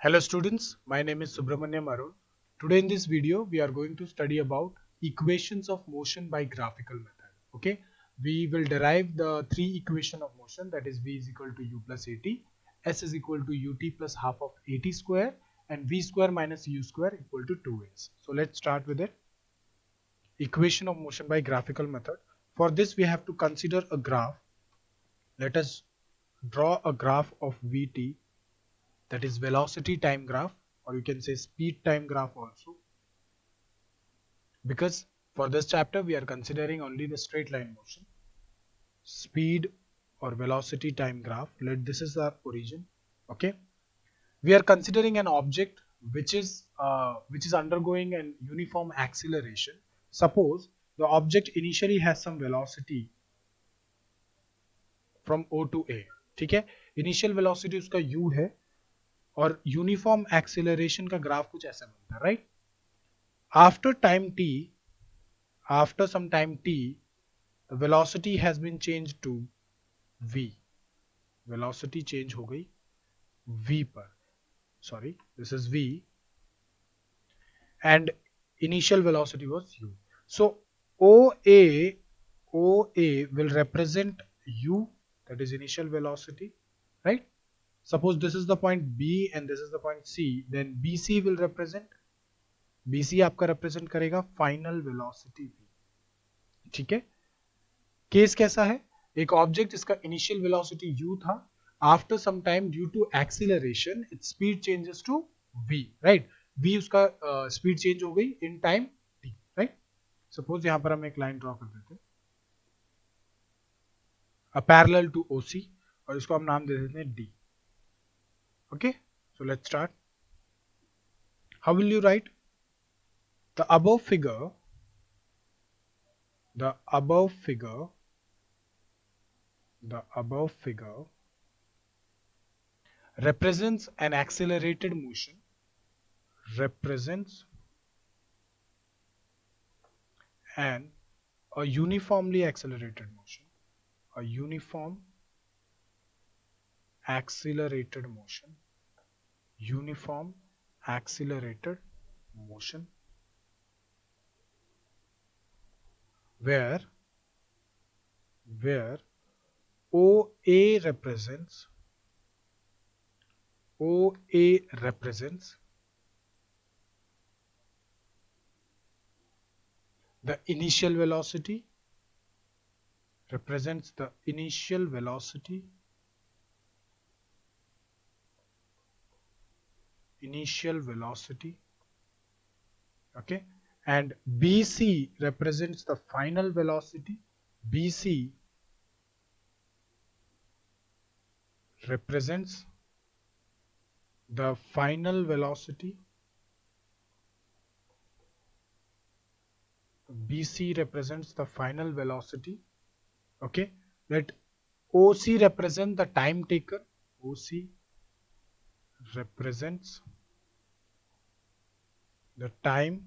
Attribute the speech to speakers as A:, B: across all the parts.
A: Hello students, my name is Subramanyam Arun. Today in this video we are going to study about equations of motion by graphical method. Okay, we will derive the three equation of motion, that is v is equal to u plus at, s is equal to ut plus half of at square, and v square minus u square equal to 2s. So let's start with it. Equation of motion by graphical method. For this we have to consider a graph. Let us draw a graph of vt, that is velocity time graph, or you can say speed time graph also, because for this chapter we are considering only the straight line motion. Speed or velocity time graph, let this is our origin. Okay, we are considering an object which is undergoing an uniform acceleration. Suppose the object initially has some velocity from O to A. ठीक है, initial velocity उसका u है और uniform acceleration का graph कुछ ऐसा बनता है, right? After time t, after some time t, the velocity has been changed to v. Velocity change हो गई v पर. Sorry, this is v, and initial velocity was u. So OA will represent u, that is initial velocity, right? Suppose this is the point B and this is the point C, then BC will represent, BC आपका represent करेगा final velocity v. ठीक है, case कैसा है? एक object इसका initial velocity u था, after some time due to acceleration it's speed changes to v, right? v उसका स्पीड चेंज हो गई in time t, right? Suppose यहां पर हम एक लाइन ड्रॉ कर देते हैं, अ पैरेलल टू OC, और इसको हम नाम दे देते हैं d. Okay, so let's start. How will you right the above figure? The above figure represents an accelerated motion, represents a uniformly accelerated motion, a uniform accelerated motion, uniform accelerated motion, where OA represents the initial velocity, represents the initial velocity, okay, and BC represents the final velocity. BC represents the final velocity. BC represents the final velocity. Okay, let OC represent the time taken. OC represents the time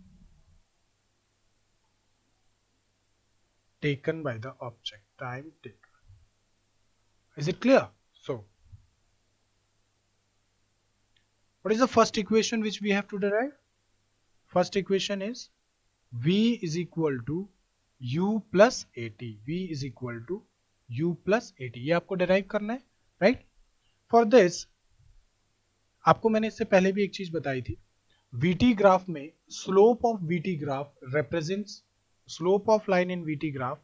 A: taken by the object. Time taken. Is it clear? So, what is the first equation which we have to derive? First equation is V is equal to U plus AT. V is equal to U plus AT. ये आपको derive करना है, right? For this, आपको मैंने इससे पहले भी एक चीज बताई थी. VT ग्राफ में slope of VT graph represents, slope of line in VT graph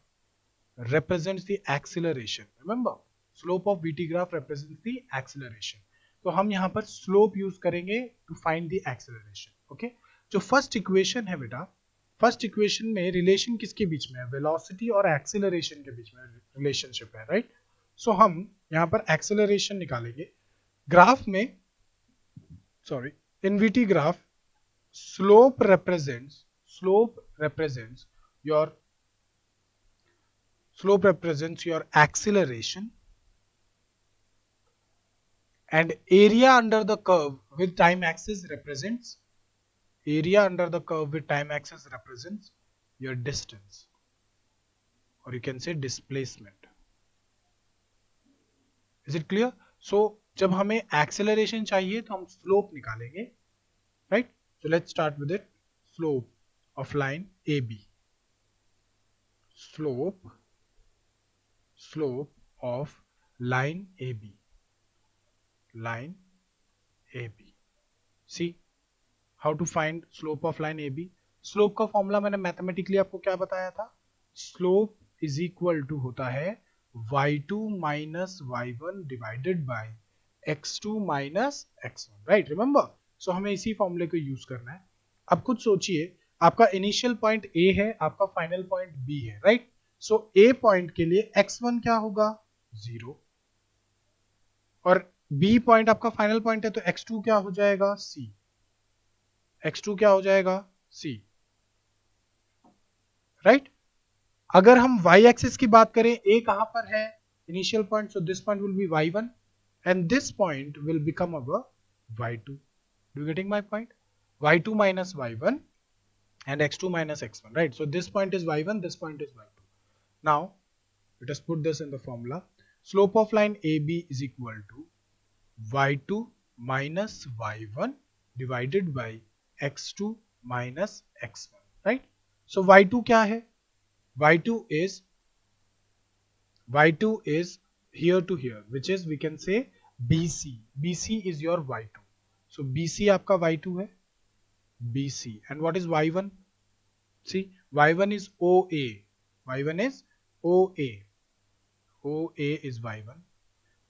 A: represents the acceleration. Remember, slope of VT graph represents the acceleration. तो हम यहाँ पर slope use करेंगे to find the acceleration. Okay? जो first equation है बेटा, first equation में relation किसके बीच में है? वेलोसिटी और एक्सीलरेशन के बीच में रिलेशनशिप है, राइट? सो हम यहां पर एक्सीलरेशन निकालेंगे. ग्राफ में, sorry, in VT graph slope represents your acceleration, and area under the curve with time axis represents your distance, or you can say displacement. Is it clear? So जब हमें acceleration चाहिए तो हम slope निकालेंगे, right? So let's start with it. Slope of line A B, slope of line AB, line AB. See how to find slope of line AB. Slope का formula मैंने mathematically आपको क्या बताया था? स्लोप इज इक्वल टू होता है y2 minus y1 divided by x2 minus x1, right? Remember, so हमें इसी फॉर्मूले को यूज करना है. अब खुद सोचिए, आपका इनिशियल पॉइंट A है, आपका फाइनल पॉइंट B है, राइट? सो A पॉइंट के लिए x1 क्या होगा? 0. और B पॉइंट आपका फाइनल पॉइंट है, तो x2 क्या हो जाएगा? C. x2 क्या हो जाएगा? C, right? अगर हम y एक्सिस की बात करें, A कहां पर है? Initial point, so this point will be y1 and this point will become our y2. Do you getting my point? y2 minus y1 and x2 minus x1, right? So this point is y1, this point is y2. Now let us put this in the formula. Slope of line AB is equal to y2 minus y1 divided by x2 minus x1, right? So y2 क्या है? y2 is here to here, which is we can say BC. BC is your y2. So BC आपका y2 है, BC. And what is y1? See, y1 is OA. y1 is OA. OA is y1.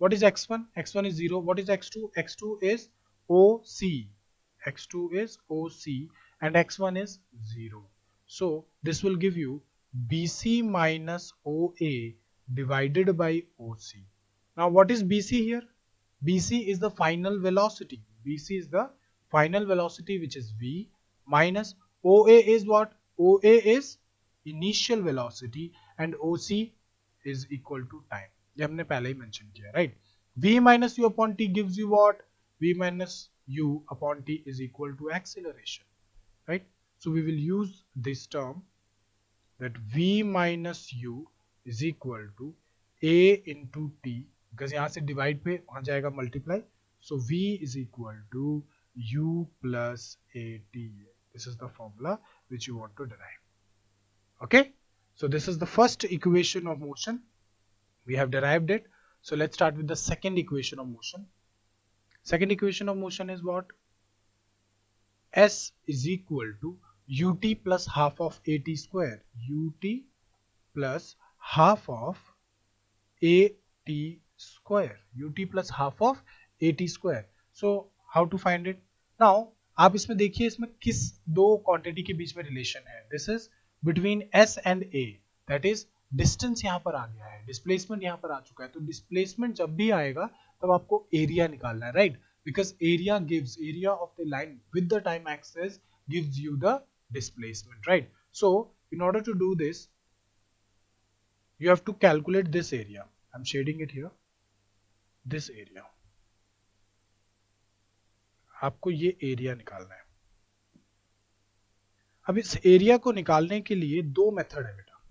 A: What is x1? x1 is 0. What is x2? x2 is OC. x2 is OC and x1 is 0. So this will give you BC minus OA divided by OC. Now what is BC here? BC is the final velocity. BC is the final velocity, which is V, minus OA is what? OA is initial velocity and OC is equal to time. ये हमने पहले ही mention किया, right? V minus U upon T gives you what? V minus U upon T is equal to acceleration, right? So we will use this term, that V minus U is equal to A into T, because यहाँ से divide पे वहाँ जाएगा multiply. So V is equal to U plus AT. This is the formula which you want to derive. Okay? So this is the first equation of motion. We have derived it. So let's start with the second equation of motion. Second equation of motion is what? S is equal to ut plus half of at square. Ut plus half of at square. Ut plus half of at square. So how to find it? Now आप इसमें देखिए, इसमें किस दो quantity के बीच में relation है. This is between S and A. That is distance यहाँ पर आ गया है, डिस्प्लेसमेंट यहाँ पर आ चुका है. तो डिस्प्लेसमेंट जब भी आएगा तब आपको एरिया निकालना है, right? Because area gives, area of the line with the time axis gives you the displacement, right? So in order to do this, you have to calculate this area. I'm shading it here, this area. आपको ये area निकालना है. अब इस area को निकालने के लिए दो मेथड है बेटा.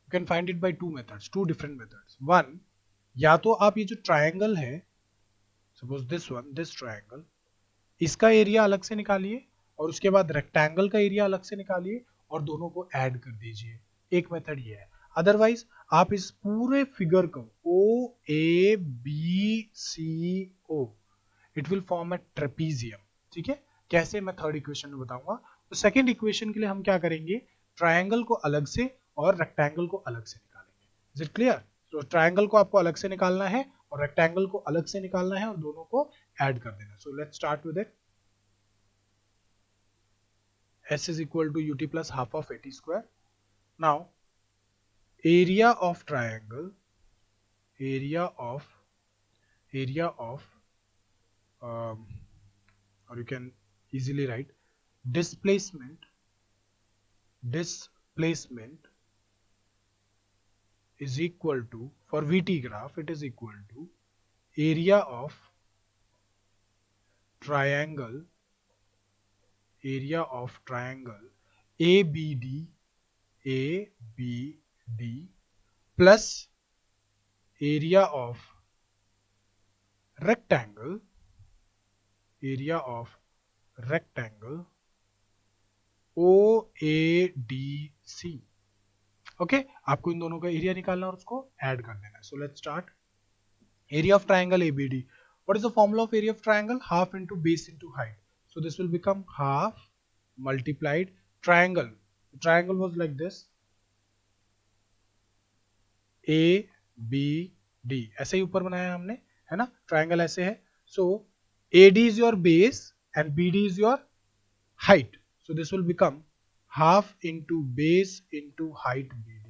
A: You can find it by two methods, two different methods. One, या तो आप ये जो ट्रायंगल है, suppose this one, this triangle, इसका एरिया अलग से निकालिए और उसके बाद रेक्टेंगल का एरिया अलग से निकालिए और दोनों को ऐड कर दीजिए. एक मेथड ये है. अदरवाइज आप इस पूरे फिगर को O A B C O, it will form a trapezium. ठीक है? कैसे मैं थर्ड इक्वेशन में बताऊंगा. तो सेकंड इक्वेशन के लिए हम क्या करेंगे? ट्रायंगल को अलग से और रेक्टेंगल को अलग से निकालेंगे. Is it clear? तो ट्रायंगल को आपको अलग से निकालना है और रेक्टेंगल को अलग से निकालना है और दोनों को ऐड कर देना. सो let's start with it. S is equal to ut plus half of at square. Now area of triangle, area of or you can easily write displacement is equal to, for VT graph it is equal to area of triangle ABD plus area of rectangle, area of rectangle OADC. Okay, आपको इन दोनों का area निकालना और उसको add कर देना है. सो let's start. Area of triangle ABD. What is the formula of area of triangle? Half into base into height. So this will become half multiplied triangle. The triangle was like this. A B D ऐसे ही ऊपर बनाया हमने, है ना. Triangle ऐसे है. So AD is your base and BD is your height. So this will become half into base into height BD.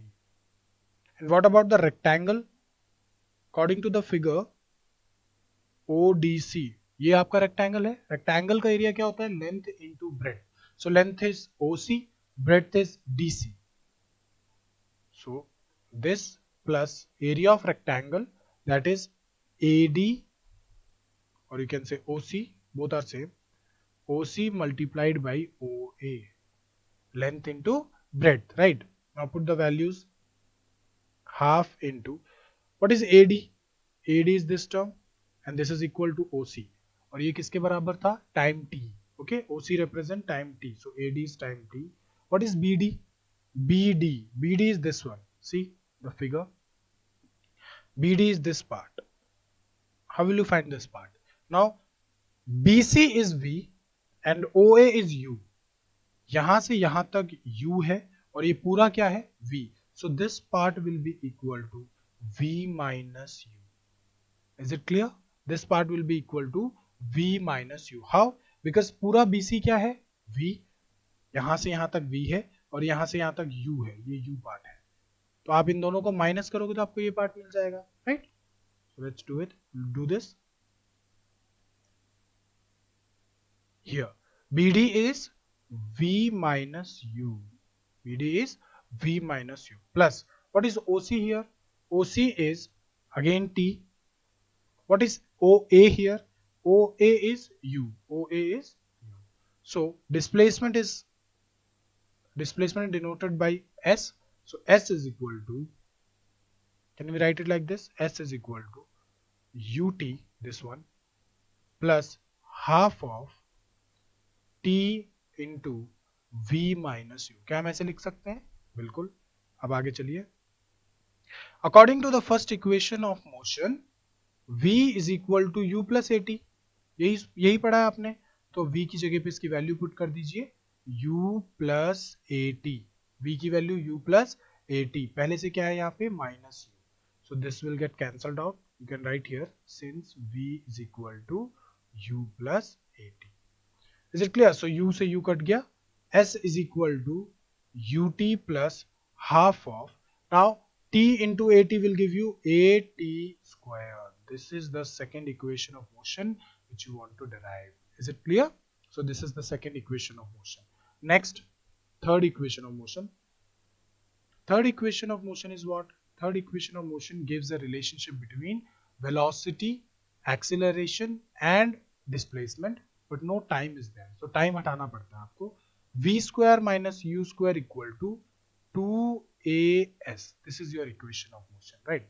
A: And what about the rectangle? According to the figure ODC, ये आपका rectangle है. Rectangle का area क्या होता है? Length into breadth. So length is OC, breadth is DC. So this plus area of rectangle, that is AD, और you can say OC, both are same. OC multiplied by OA, length into breadth, right? Now put the values. Half into, what is AD? AD is this term and this is equal to OC. और ये किसके बराबर था? Time t. Okay, OC represent time t. So AD is time t. What is BD? BD is this one. See the figure. BD is this part. How will you find this part? Now BC is V and OA is U. यहां से यहां तक U है और ये पूरा क्या है? V. So this part will be equal to V minus U. Is it clear? This part will be equal to V minus U. How? Because पूरा BC क्या है? V. यहां से यहां तक V है और यहां से यहां तक U है. ये U पार्ट है. तो आप इन दोनों को माइनस करोगे तो आपको ये पार्ट मिल जाएगा, right? So let's do it. Do this. Here BD is V minus U. BD is V minus U plus what is OC here? OC is again T. What is OA here? OA is U. OA is U. So displacement is denoted by S. So S is equal to, can we write it like this? S is equal to UT, this one, plus half of T into V minus U. क्या हम ऐसे लिख सकते हैं? बिल्कुल. अब आगे चलिए. According to the first equation of motion, V is equal to U plus AT. यही पढ़ा है आपने. तो V की जगह पे इसकी वैल्यू पुट कर दीजिए U plus AT. V की वैल्यू U plus AT. पहले से क्या है यहाँ पे? Minus U. So this will get cancelled out. You can write here since V is equal to U plus AT. Is it clear? So U से U cut गया. S is equal to UT plus half of. Now T into AT will give you AT square. This is the second equation of motion which you want to derive. Is it clear? So this is the second equation of motion. Next, third equation of motion. Third equation of motion is what? Third equation of motion gives a relationship between velocity, acceleration and displacement, but no time is there. So time हटाना पड़ता है आपको. V square minus U square equal to 2AS. This is your equation of motion, right?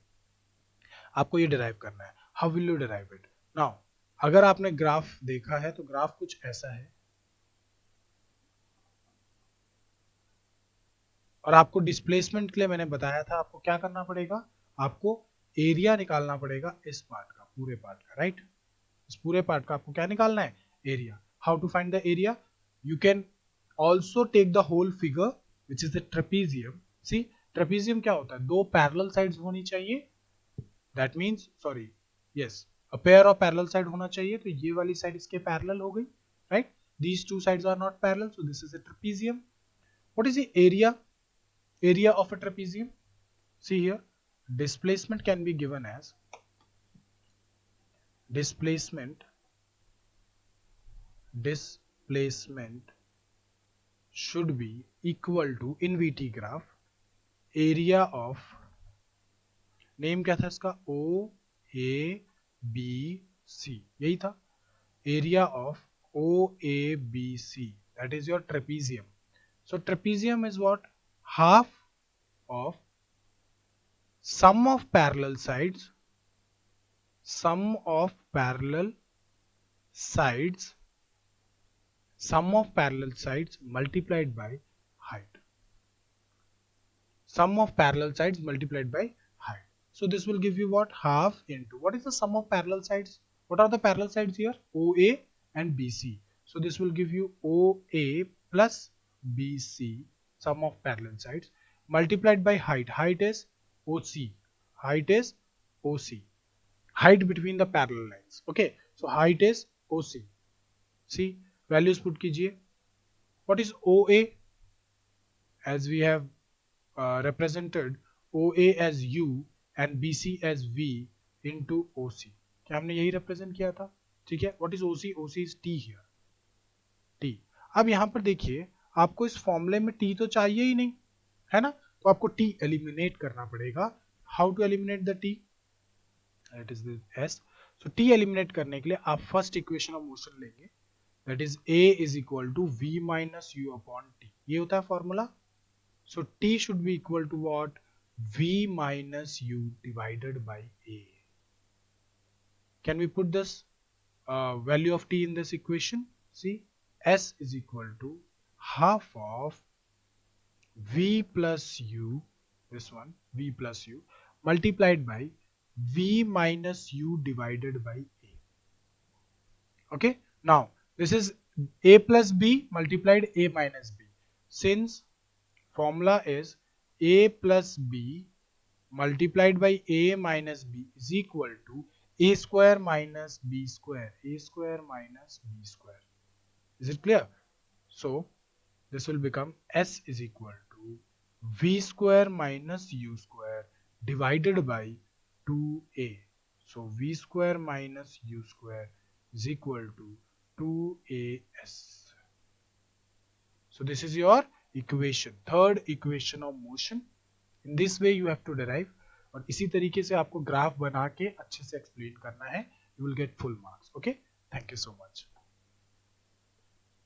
A: आपको ये derive करना है. How will you derive it? Now, अगर आपने ग्राफ देखा है तो ग्राफ कुछ ऐसा है और आपको डिस्प्लेसमेंट के लिए मैंने बताया था आपको क्या करना पड़ेगा? आपको एरिया निकालना पड़ेगा इस पार्ट का, पूरे पार्ट का, राइट? इस पूरे पार्ट का आपको क्या निकालना है? Area. How to find the area? You can also take the whole figure which is the trapezium. See, trapezium क्या होता है? दो पैरेलल साइड्स होनी चाहिए. That means, sorry, yes, a pair of parallel side होना चाहिए. तो ये वाली साइड इसके पैरेलल हो गई, right? These two sides are not parallel, so this is a trapezium. What is the area? Area of a trapezium? See here, displacement can be given as displacement should be equal to, in VT graph, area of, name क्या था इसका? OABC. यही था, area of OABC, that is your trapezium. So trapezium is what? Half of sum of parallel sides sum of parallel sides multiplied by height. Sum of parallel sides multiplied by height. So this will give you what? Half into, what is the sum of parallel sides? What are the parallel sides here? OA and BC. So this will give you OA plus BC, sum of parallel sides, multiplied by height. Height is OC. Height is OC. Height between the parallel lines. Okay. So height is OC. See, values put कीजिए. What is OA? As we have represented OA as U and BC as V into OC. क्या हमने यही represent किया था? ठीक है. What is OC? OC is T here. T. अब यहाँ पर देखिए, आपको इस फॉर्मूले में T तो चाहिए ही नहीं, है ना? तो आपको T एलिमिनेट करना पड़ेगा. How to eliminate the T? That is the S. So T eliminate करने के लिए आप फर्स्ट इक्वेशन ऑफ मोशन लेंगे. That is A is equal to V minus U upon T. ये होता है formula. So T should be equal to what? V minus U divided by A. Can we put this value of T in this equation? See, S is equal to half of V plus U, this one, V plus U, multiplied by V minus U divided by A. Okay, now this is A plus B multiplied A minus B. Since formula is A plus B multiplied by A minus B is equal to A square minus B square. A square minus B square. Is it clear? So this will become S is equal to V square minus U square divided by 2A. So V square minus U square is equal to 2AS. So this is your equation, third equation of motion. In this way you have to derive. और इसी तरीके से आपको graph बना के अच्छे से explain करना है. You will get full marks. Okay. Thank you so much.